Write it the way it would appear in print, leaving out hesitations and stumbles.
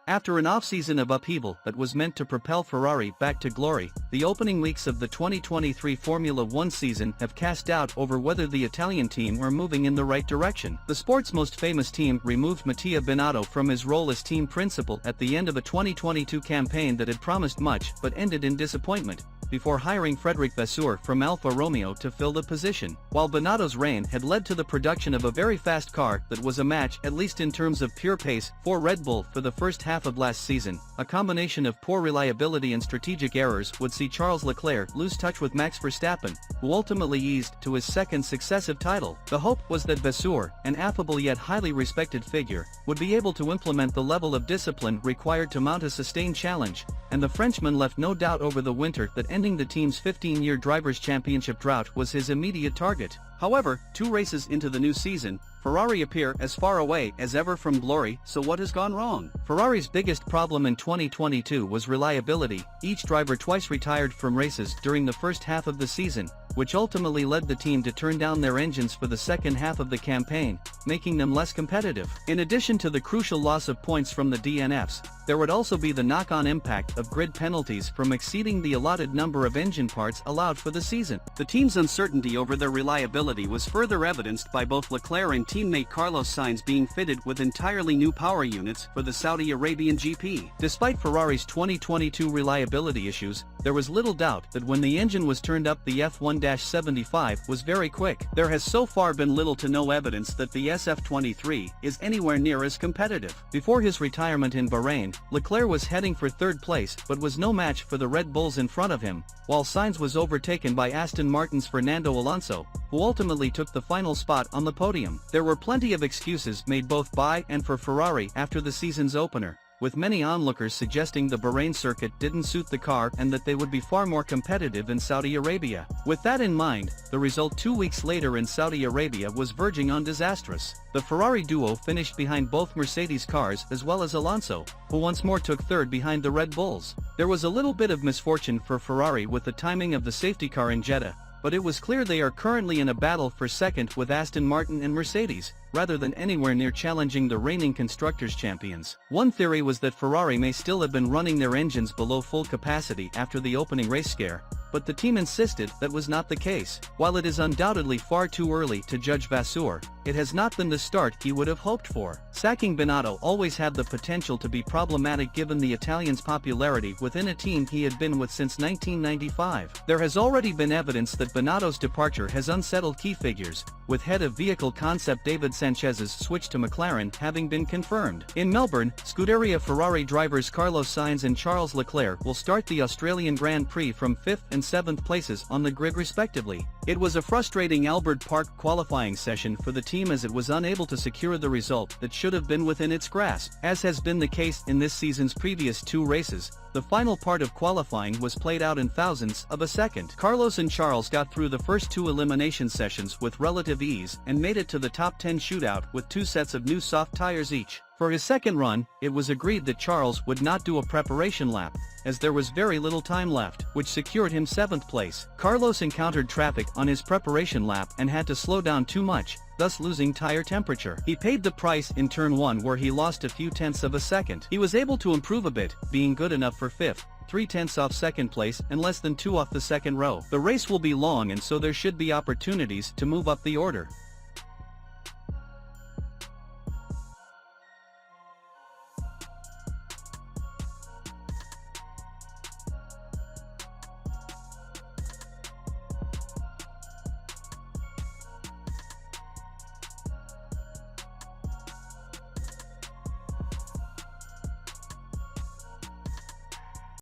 After an off-season of upheaval that was meant to propel Ferrari back to glory, the opening weeks of the 2023 Formula One season have cast doubt over whether the Italian team were moving in the right direction. The sport's most famous team removed Mattia Binotto from his role as team principal at the end of a 2022 campaign that had promised much but ended in disappointment, before hiring Frédéric Vasseur from Alfa Romeo to fill the position. While Binotto's reign had led to the production of a very fast car that was a match, at least in terms of pure pace, for Red Bull for the first half of last season, a combination of poor reliability and strategic errors would see Charles Leclerc lose touch with Max Verstappen, who ultimately eased to his second successive title. The hope was that Vasseur, an affable yet highly respected figure, would be able to implement the level of discipline required to mount a sustained challenge, and the Frenchman left no doubt over the winter that ending the team's 15-year Drivers' Championship drought was his immediate target. However, 2 races into the new season, Ferrari appear as far away as ever from glory. So what has gone wrong? Ferrari's biggest problem in 2022 was reliability. Each driver twice retired from races during the first half of the season, which ultimately led the team to turn down their engines for the second half of the campaign, making them less competitive. In addition to the crucial loss of points from the DNFs, there would also be the knock-on impact of grid penalties from exceeding the allotted number of engine parts allowed for the season. The team's uncertainty over their reliability was further evidenced by both Leclerc and teammate Carlos Sainz being fitted with entirely new power units for the Saudi Arabian GP. Despite Ferrari's 2022 reliability issues, there was little doubt that when the engine was turned up, the F1-75 was very quick. There has so far been little to no evidence that the SF-23 is anywhere near as competitive. Before his retirement in Bahrain, Leclerc was heading for third place but was no match for the Red Bulls in front of him, while Sainz was overtaken by Aston Martin's Fernando Alonso, who ultimately took the final spot on the podium. There were plenty of excuses made both by and for Ferrari after the season's opener, with many onlookers suggesting the Bahrain circuit didn't suit the car and that they would be far more competitive in Saudi Arabia. With that in mind, the result 2 weeks later in Saudi Arabia was verging on disastrous. The Ferrari duo finished behind both Mercedes cars as well as Alonso, who once more took third behind the Red Bulls. There was a little bit of misfortune for Ferrari with the timing of the safety car in Jeddah, but it was clear they are currently in a battle for second with Aston Martin and Mercedes, rather than anywhere near challenging the reigning Constructors' Champions. One theory was that Ferrari may still have been running their engines below full capacity after the opening race scare, but the team insisted that was not the case. While it is undoubtedly far too early to judge Vasseur, it has not been the start he would have hoped for. Sacking Binotto always had the potential to be problematic given the Italian's popularity within a team he had been with since 1995. There has already been evidence that Binotto's departure has unsettled key figures, with head of vehicle concept David Sanchez's switch to McLaren having been confirmed. In Melbourne, Scuderia Ferrari drivers Carlos Sainz and Charles Leclerc will start the Australian Grand Prix from 5th and 7th places on the grid respectively. It was a frustrating Albert Park qualifying session for the team as it was unable to secure the result that should have been within its grasp. As has been the case in this season's previous 2 races, the final part of qualifying was played out in thousandths of a second. Carlos and Charles got through the first 2 elimination sessions with relative ease and made it to the top 10 shootout with 2 sets of new soft tires each. For his second run, it was agreed that Charles would not do a preparation lap, as there was very little time left, which secured him 7th place. Carlos encountered traffic on his preparation lap and had to slow down too much, thus losing tire temperature. He paid the price in turn 1 where he lost a few tenths of a second. He was able to improve a bit, being good enough for 5th, 3 tenths off second place and less than 2 off the second row. The race will be long and so there should be opportunities to move up the order.